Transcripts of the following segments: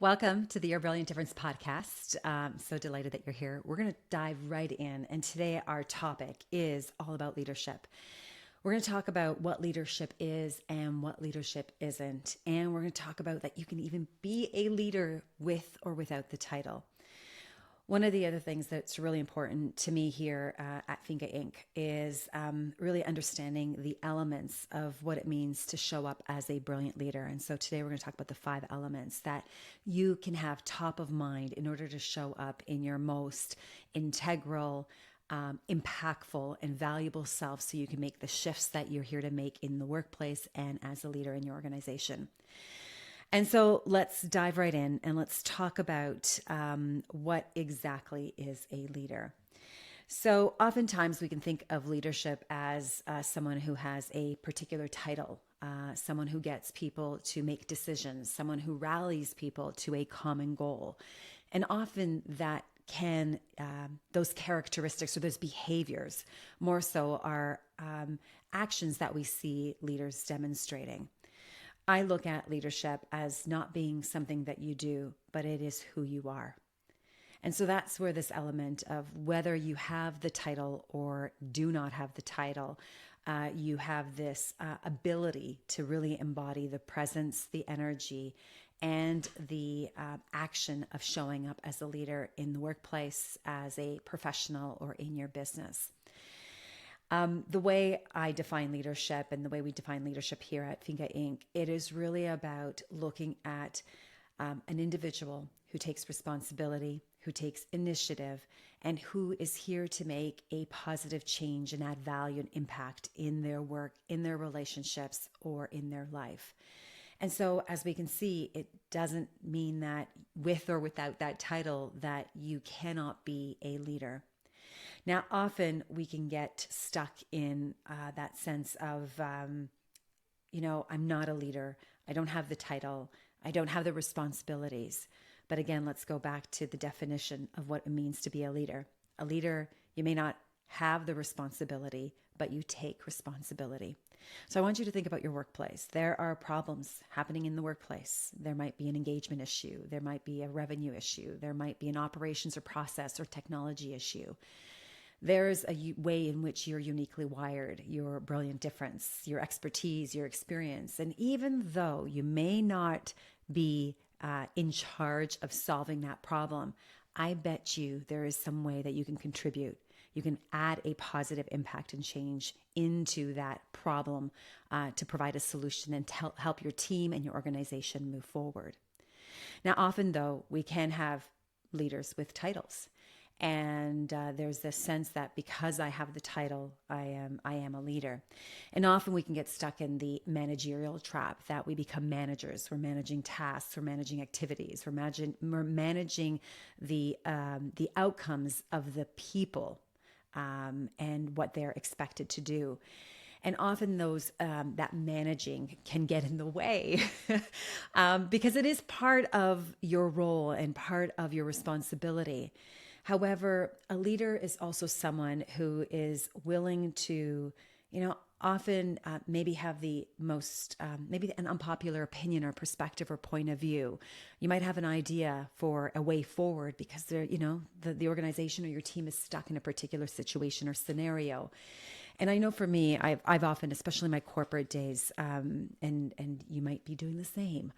Welcome to the Your Brilliant Difference podcast. So delighted that you're here. We're going to dive right in. And today, our topic is all about leadership. We're going to talk about what leadership is and what leadership isn't. And we're going to talk about that you can even be a leader with or without the title. One of the other things that's really important to me here at Finca Inc. is really understanding the elements of what it means to show up as a brilliant leader. And so today we're going to talk about the 5 elements that you can have top of mind in order to show up in your most integral, impactful, and valuable self so you can make the shifts that you're here to make in the workplace and as a leader in your organization. And so let's dive right in and let's talk about what exactly is a leader. So oftentimes we can think of leadership as someone who has a particular title, someone who gets people to make decisions, someone who rallies people to a common goal. And often that can, those characteristics or those behaviors more so are actions that we see leaders demonstrating. I look at leadership as not being something that you do, but it is who you are. And so that's where this element of whether you have the title or do not have the title, you have this ability to really embody the presence, the energy, and the action of showing up as a leader in the workplace, as a professional, or in your business. The way I define leadership and the way we define leadership here at Finca Inc., it is really about looking at an individual who takes responsibility, who takes initiative, and who is here to make a positive change and add value and impact in their work, in their relationships, or in their life. And so as we can see, it doesn't mean that with or without that title that you cannot be a leader. Now, often we can get stuck in that sense of, I'm not a leader. I don't have the title. I don't have the responsibilities. But again, let's go back to the definition of what it means to be a leader. A leader, you may not have the responsibility, but you take responsibility. So I want you to think about your workplace. There are problems happening in the workplace. There might be an engagement issue. There might be a revenue issue. There might be an operations or process or technology issue. There's a way in which you're uniquely wired, your brilliant difference, your expertise, your experience. And even though you may not be in charge of solving that problem, I bet you there is some way that you can contribute. You can add a positive impact and change into that problem to provide a solution and help your team and your organization move forward. Now, often though, we can have leaders with titles. And there's this sense that because I have the title, I am a leader. And often we can get stuck in the managerial trap that we become managers. We're managing tasks, we're managing activities, we're managing the outcomes of the people and what they're expected to do. And often those that managing can get in the way because it is part of your role and part of your responsibility. However, a leader is also someone who is willing to, often maybe have the most, maybe an unpopular opinion or perspective or point of view. You might have an idea for a way forward because the organization or your team is stuck in a particular situation or scenario. And I know for me, I've often, especially in my corporate days, and you might be doing the same.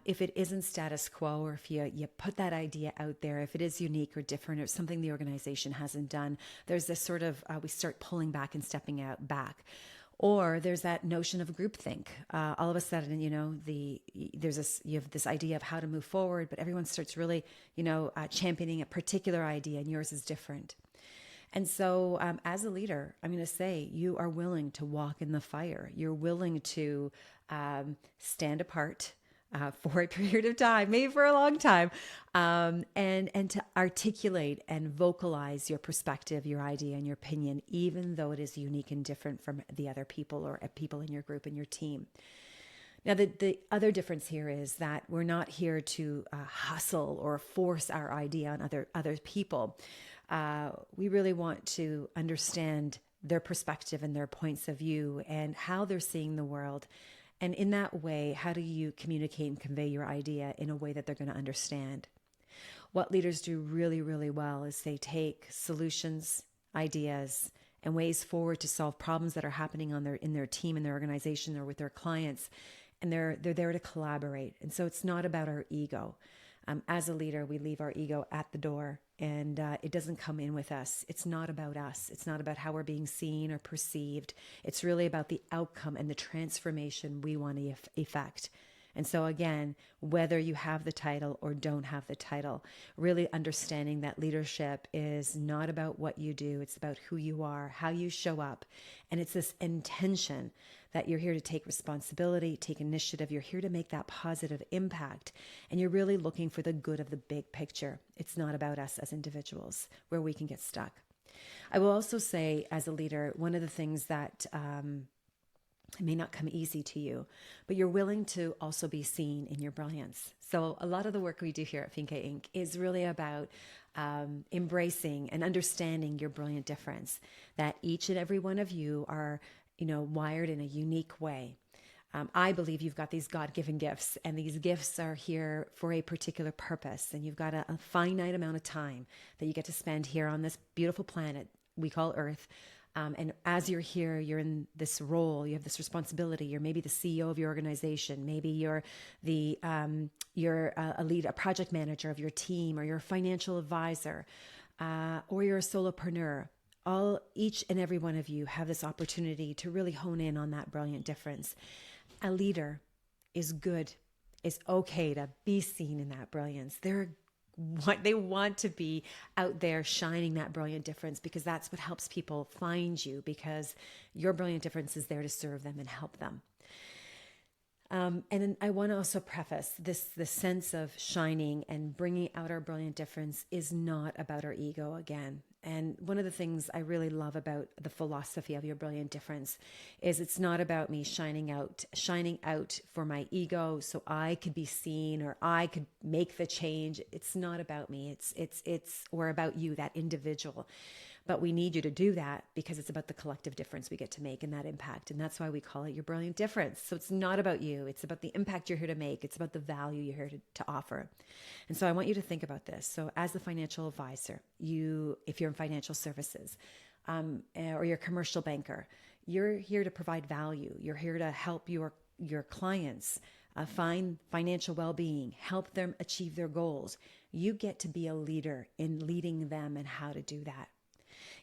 If it isn't status quo, or if you put that idea out there, if it is unique or different or something the organization hasn't done, there's this sort of, we start pulling back and stepping out back. Or there's that notion of groupthink. All of a sudden, you have this idea of how to move forward, but everyone starts really, championing a particular idea and yours is different. And so as a leader, I'm going to say you are willing to walk in the fire. You're willing to stand apart for a period of time, maybe for a long time, and to articulate and vocalize your perspective, your idea, and your opinion, even though it is unique and different from the other people or people in your group and your team. Now, the other difference here is that we're not here to hustle or force our idea on other people. We really want to understand their perspective and their points of view and how they're seeing the world And in that way, how do you communicate and convey your idea in a way that they're going to understand? What leaders do really, really well is they take solutions, ideas, and ways forward to solve problems that are happening in their team, in their organization, or with their clients, and they're there to collaborate. And so it's not about our ego. As a leader, we leave our ego at the door, and it doesn't come in with us. It's not about us. It's not about how we're being seen or perceived. It's really about the outcome and the transformation we want to effect. And so again, whether you have the title or don't have the title, really understanding that leadership is not about what you do. It's about who you are, how you show up. And it's this intention that you're here to take responsibility, take initiative. You're here to make that positive impact. And you're really looking for the good of the big picture. It's not about us as individuals where we can get stuck. I will also say, as a leader, one of the things that it may not come easy to you, but you're willing to also be seen in your brilliance. So a lot of the work we do here at Finca Inc. is really about embracing and understanding your brilliant difference, that each and every one of you are, wired in a unique way. I believe you've got these God-given gifts, and these gifts are here for a particular purpose. And you've got a finite amount of time that you get to spend here on this beautiful planet we call Earth. And as you're here, you're in this role, you have this responsibility. You're maybe the CEO of your organization. Maybe you're a project manager of your team, or you're a financial advisor, or you're a solopreneur. Each and every one of you have this opportunity to really hone in on that brilliant difference. A leader is good. It's okay to be seen in that brilliance. They want to be out there shining that brilliant difference, because that's what helps people find you, because your brilliant difference is there to serve them and help them. And then I want to also preface this sense of shining and bringing out our brilliant difference is not about our ego again. And one of the things I really love about the philosophy of your brilliant difference is it's not about me shining out for my ego so I could be seen or I could make the change. It's not about me. It's about you, that individual. But we need you to do that because it's about the collective difference we get to make and that impact. And that's why we call it your brilliant difference. So it's not about you. It's about the impact you're here to make. It's about the value you're here to offer. And so I want you to think about this. So as the financial advisor, if you're in financial services, or you're a commercial banker, you're here to provide value. You're here to help your clients find financial well-being, help them achieve their goals. You get to be a leader in leading them and how to do that.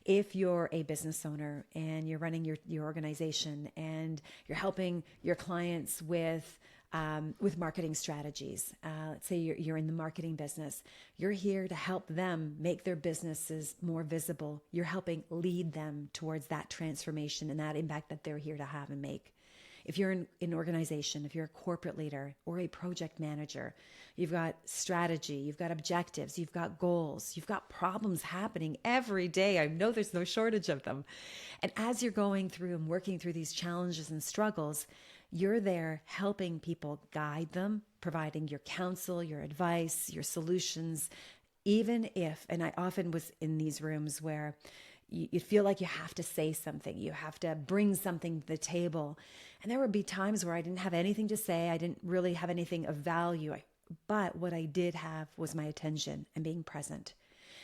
If you're a business owner and you're running your organization and you're helping your clients with marketing strategies, let's say you're in the marketing business, you're here to help them make their businesses more visible. You're helping lead them towards that transformation and that impact that they're here to have and make. If you're in an organization, if you're a corporate leader or a project manager, you've got strategy, you've got objectives, you've got goals, you've got problems happening every day. I know there's no shortage of them. And as you're going through and working through these challenges and struggles, you're there helping people, guide them, providing your counsel, your advice, your solutions, even if, and I often was in these rooms where you feel like you have to say something, you have to bring something to the table. And there would be times where I didn't have anything to say. I didn't really have anything of value. But what I did have was my attention and being present.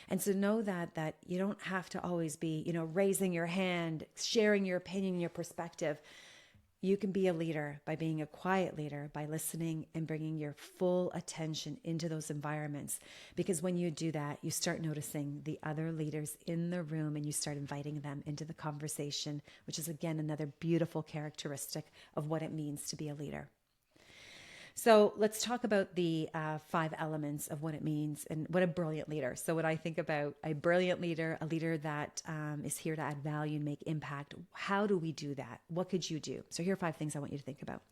And so know that you don't have to always be, raising your hand, sharing your opinion, your perspective. You can be a leader by being a quiet leader, by listening and bringing your full attention into those environments. Because when you do that, you start noticing the other leaders in the room and you start inviting them into the conversation, which is, again, another beautiful characteristic of what it means to be a leader. So let's talk about the 5 elements of what it means and what a brilliant leader. So when I think about a brilliant leader, a leader that is here to add value and make impact, how do we do that? What could you do? So here are 5 things I want you to think about.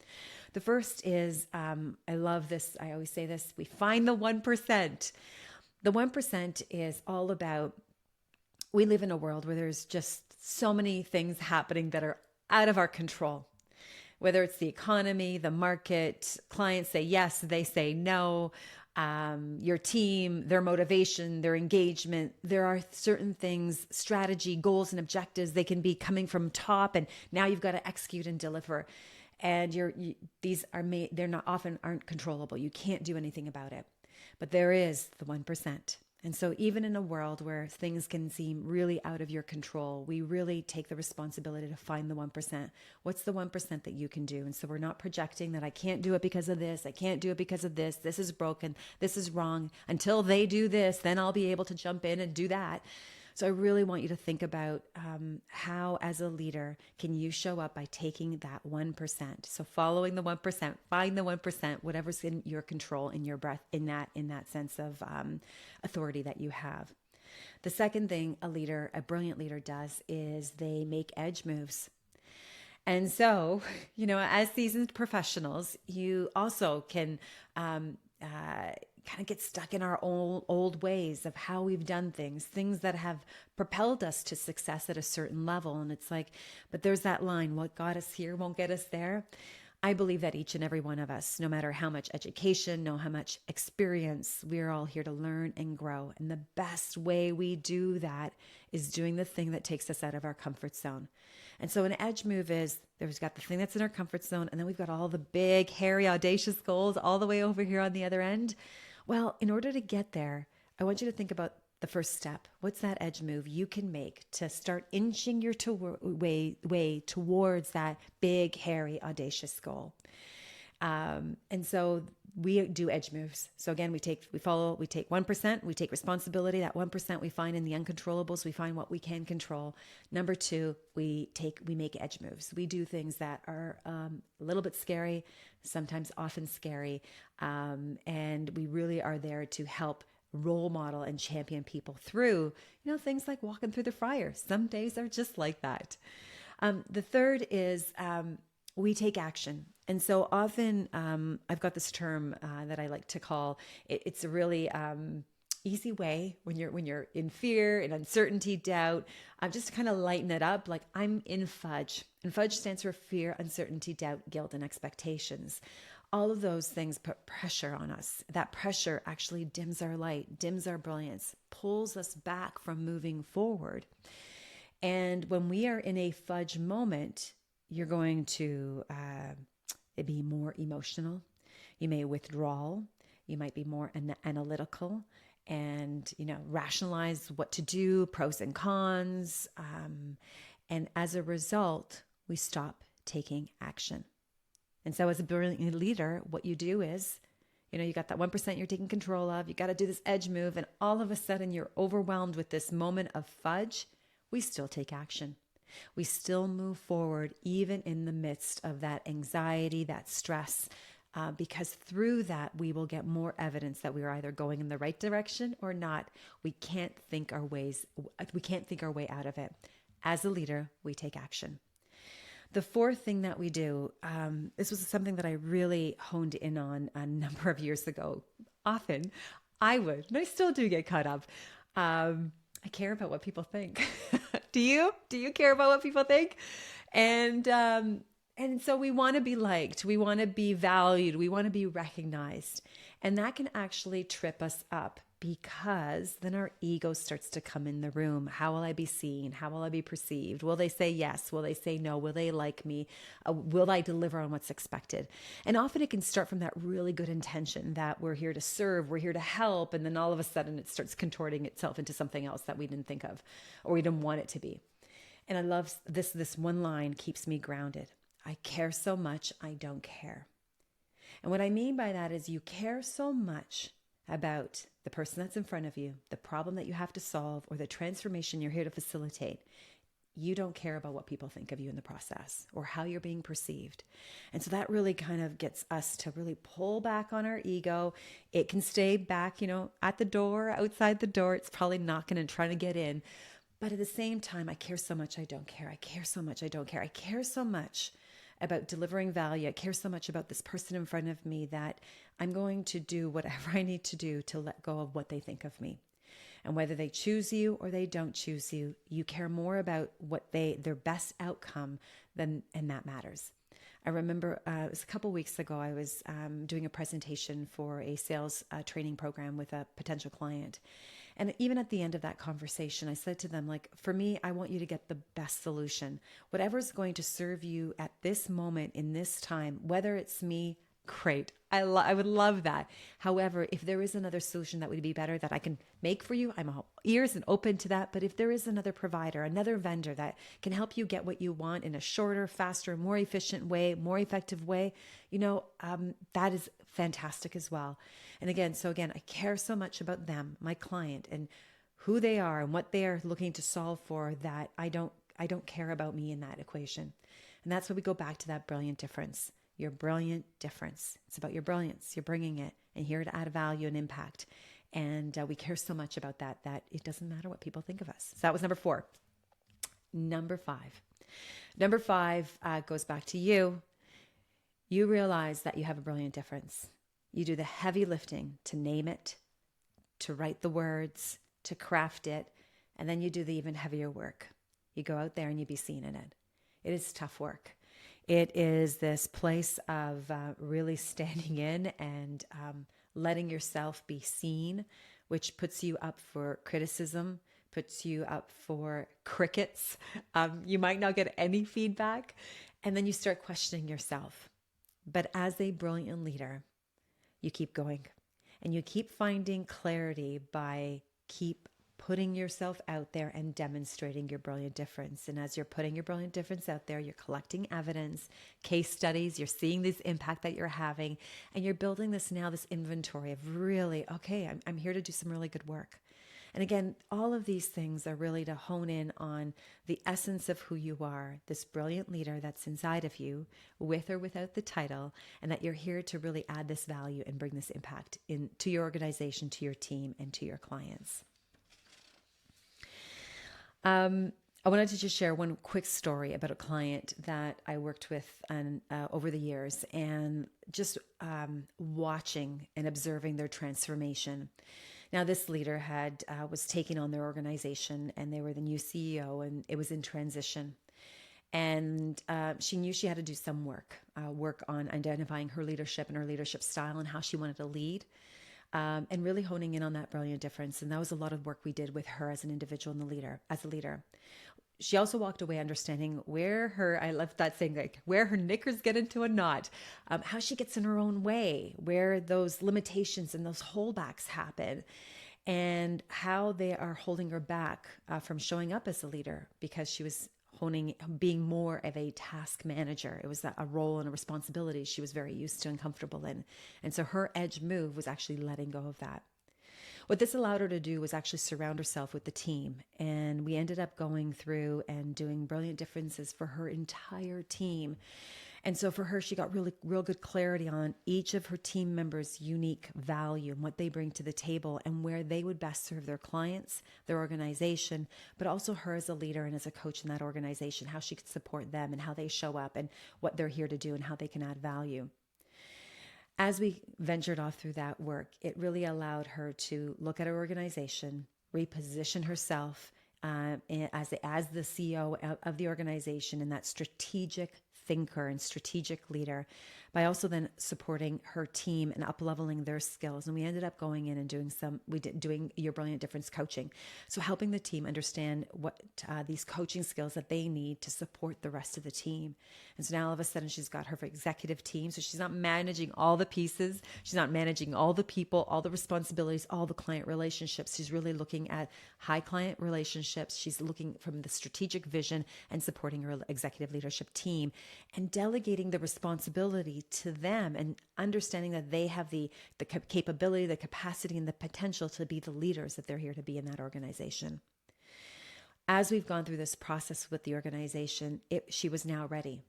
The first is, I love this. I always say this, we find the 1%. The 1% is all about, we live in a world where there's just so many things happening that are out of our control. Whether it's the economy, the market, clients say yes, they say no, your team, their motivation, their engagement. There are certain things, strategy, goals, and objectives. They can be coming from top, and now you've got to execute and deliver. And these are made, they're not often aren't controllable. You can't do anything about it. But there is the 1%. And so even in a world where things can seem really out of your control, we really take the responsibility to find the 1%. What's the 1% that you can do? And so we're not projecting that I can't do it because of this. I can't do it because of this. This is broken. This is wrong. Until they do this, then I'll be able to jump in and do that. So I really want you to think about how, as a leader, can you show up by taking that 1%. So following the 1%, find the 1%, whatever's in your control, in your breath, in that sense of authority that you have. The second thing a brilliant leader does is they make edge moves. And so, as seasoned professionals, you also can kind of get stuck in our old ways of how we've done things that have propelled us to success at a certain level. And it's like, but there's that line, what got us here won't get us there. I believe that each and every one of us, no matter how much education, how much experience, we're all here to learn and grow. And the best way we do that is doing the thing that takes us out of our comfort zone. And so an edge move is, there's got the thing that's in our comfort zone, and then we've got all the big, hairy, audacious goals all the way over here on the other end. Well, in order to get there, I want you to think about the first step. What's that edge move you can make to start inching your way towards that big, hairy, audacious goal? And so we do edge moves. So again, we take 1%, we take responsibility. That 1% we find in the uncontrollables, we find what we can control. Number two, we make edge moves. We do things that are a little bit scary, sometimes often scary. And we really are there to help role model and champion people through, things like walking through the fire. Some days are just like that. The third is, we take action. And so often I've got this term that I like to call it's a really easy way when you're in fear and uncertainty, doubt, just to kind of lighten it up. Like, I'm in fudge, and fudge stands for fear, uncertainty, doubt, guilt, and expectations. All of those things put pressure on us. That pressure actually dims our light, dims our brilliance, pulls us back from moving forward. And when we are in a fudge moment, you're going to be more emotional. You may withdraw. You might be more analytical and, rationalize what to do, pros and cons. And as a result, we stop taking action. And so as a brilliant leader, what you do is, you got that 1% you're taking control of. You got to do this edge move. And all of a sudden you're overwhelmed with this moment of fudge. We still take action. We still move forward, even in the midst of that anxiety, that stress, because through that, we will get more evidence that we are either going in the right direction or not. We can't think our way out of it. As a leader, we take action. The fourth thing that we do, this was something that I really honed in on a number of years ago. Often I would, and I still do get caught up. I care about what people think. Do you? Do you care about what people think? And so we want to be liked. We want to be valued. We want to be recognized. And that can actually trip us up, because then our ego starts to come in the room. How will I be seen? How will I be perceived? Will they say yes? Will they say no? Will they like me? Will I deliver on what's expected? And often it can start from that really good intention that we're here to serve, we're here to help. And then all of a sudden it starts contorting itself into something else that we didn't think of or we didn't want it to be. And I love this one line keeps me grounded. I care so much, I don't care. And what I mean by that is you care so much about the person that's in front of you, the problem that you have to solve, or the transformation you're here to facilitate. You don't care about what people think of you in the process or how you're being perceived. And so that really kind of gets us to really pull back on our ego. It can stay back, at the door, outside the door. It's probably not going to try to get in. But at the same time, I care so much, I don't care. I care so much, I don't care. I care so much about delivering value. I care so much about this person in front of me that I'm going to do whatever I need to do to let go of what they think of me. And whether they choose you or they don't choose you, you care more about their best outcome and that matters. I remember it was a couple weeks ago, I was doing a presentation for a sales training program with a potential client. And even at the end of that conversation, I said to them, like, for me, I want you to get the best solution. Whatever's going to serve you at this moment in this time, whether it's me, great. I would love that. However, if there is another solution that would be better that I can make for you, I'm all ears and open to that. But if there is another provider, another vendor that can help you get what you want in a shorter, faster, more efficient way, more effective way, that is fantastic as well. And again, I care so much about them, my client, and who they are and what they are looking to solve for, that I don't care about me in that equation. And that's where we go back to that brilliant difference. Your brilliant difference. It's about your brilliance. You're bringing it and here to add value and impact. And we care so much about that it doesn't matter what people think of us. So that was number 4. Number 5. Number 5 goes back to you. You realize that you have a brilliant difference. You do the heavy lifting to name it, to write the words, to craft it, and then you do the even heavier work. You go out there and you be seen in it. It is tough work. It is this place of really standing in and letting yourself be seen, which puts you up for criticism, puts you up for crickets. You might not get any feedback, and then you start questioning yourself. But as a brilliant leader, you keep going and you keep finding clarity by keep putting yourself out there and demonstrating your brilliant difference. And as you're putting your brilliant difference out there, you're collecting evidence, case studies, you're seeing this impact that you're having, and you're building this inventory of really, okay, I'm here to do some really good work. And again, all of these things are really to hone in on the essence of who you are, this brilliant leader that's inside of you, with or without the title, and that you're here to really add this value and bring this impact into your organization, to your team, and to your clients. I wanted to just share one quick story about a client that I worked with over the years, and just watching and observing their transformation. Now, this leader was taking on their organization, and they were the new CEO, and it was in transition. And she knew she had to do some work on identifying her leadership and her leadership style and how she wanted to lead. And really honing in on that brilliant difference. And that was a lot of work we did with her as an individual and as a leader. She also walked away understanding I love that saying, like, where her knickers get into a knot, how she gets in her own way, where those limitations and those holdbacks happen, and how they are holding her back from showing up as a leader, because she was being more of a task manager. It was a role and a responsibility she was very used to and comfortable in. And so her edge move was actually letting go of that. What this allowed her to do was actually surround herself with the team. And we ended up going through and doing brilliant differences for her entire team. And so for her, she got real good clarity on each of her team members' unique value and what they bring to the table and where they would best serve their clients, their organization, but also her as a leader and as a coach in that organization, how she could support them and how they show up and what they're here to do and how they can add value. As we ventured off through that work, it really allowed her to look at her organization, reposition herself as the CEO of the organization and that strategic thinker and strategic leader, by also then supporting her team and up-leveling their skills. And we ended up going in and doing Your Brilliant Difference coaching. So helping the team understand what these coaching skills that they need to support the rest of the team. And so now all of a sudden she's got her executive team. So she's not managing all the pieces. She's not managing all the people, all the responsibilities, all the client relationships. She's really looking at high client relationships. She's looking from the strategic vision and supporting her executive leadership team and delegating the responsibility to them and understanding that they have the capability, the capacity, and the potential to be the leaders that they're here to be in that organization. As we've gone through this process with the organization, she was now ready.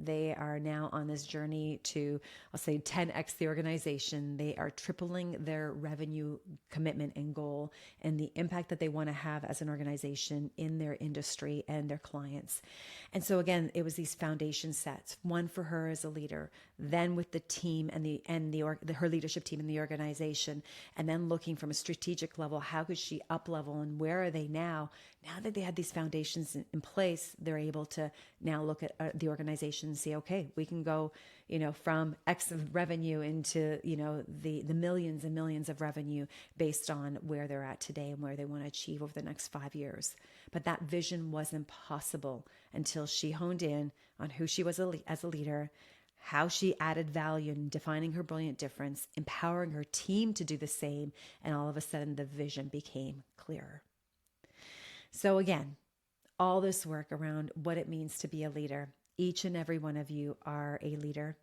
They are now on this journey to, I'll say, 10x the organization. They are tripling their revenue commitment and goal and the impact that they want to have as an organization in their industry and their clients. And so again, it was these foundation sets, one for her as a leader, then with the team her leadership team in the organization, and then looking from a strategic level, how could she up level and where are they now? Now that they had these foundations in place, they're able to now look at the organization and say, okay, we can go, from X of revenue into, the millions and millions of revenue based on where they're at today and where they want to achieve over the next 5 years. But that vision wasn't possible until she honed in on who she was as a leader, how she added value in defining her brilliant difference, empowering her team to do the same, and all of a sudden the vision became clearer. So again, all this work around what it means to be a leader. Each and every one of you are a leader.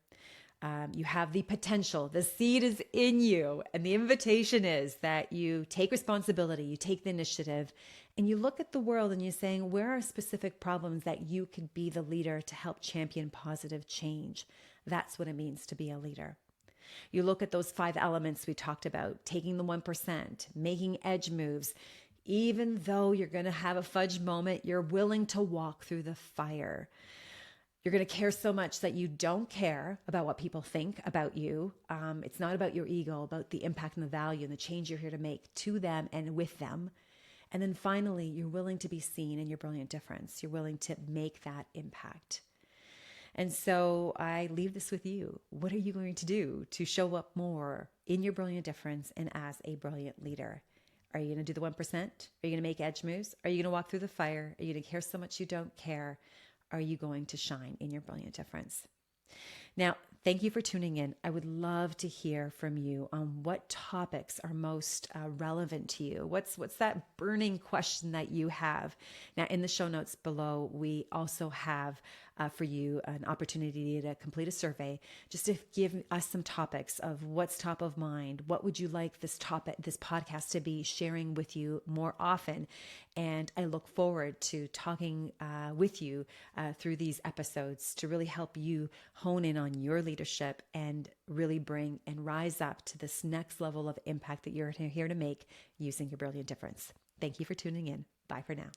You have the potential. The seed is in you. And the invitation is that you take responsibility, you take the initiative, and you look at the world and you're saying, where are specific problems that you could be the leader to help champion positive change? That's what it means to be a leader. You look at those 5 elements we talked about, taking the 1%, making edge moves. Even though you're going to have a fudge moment, you're willing to walk through the fire. You're going to care so much that you don't care about what people think about you. It's not about your ego, about the impact and the value and the change you're here to make to them and with them. And then finally, you're willing to be seen in your brilliant difference. You're willing to make that impact. And so I leave this with you. What are you going to do to show up more in your brilliant difference and as a brilliant leader? Are you going to do the 1%? Are you going to make edge moves? Are you going to walk through the fire? Are you going to care so much you don't care? Are you going to shine in your brilliant difference? Now, thank you for tuning in. I would love to hear from you on what topics are most relevant to you. What's that burning question that you have? Now, in the show notes below, we also have for you an opportunity to complete a survey just to give us some topics of what's top of mind. What would you like this podcast to be sharing with you more often? And I look forward to talking with you through these episodes to really help you hone in on your leadership and really bring and rise up to this next level of impact that you're here to make using your brilliant difference. Thank you for tuning in. Bye for now.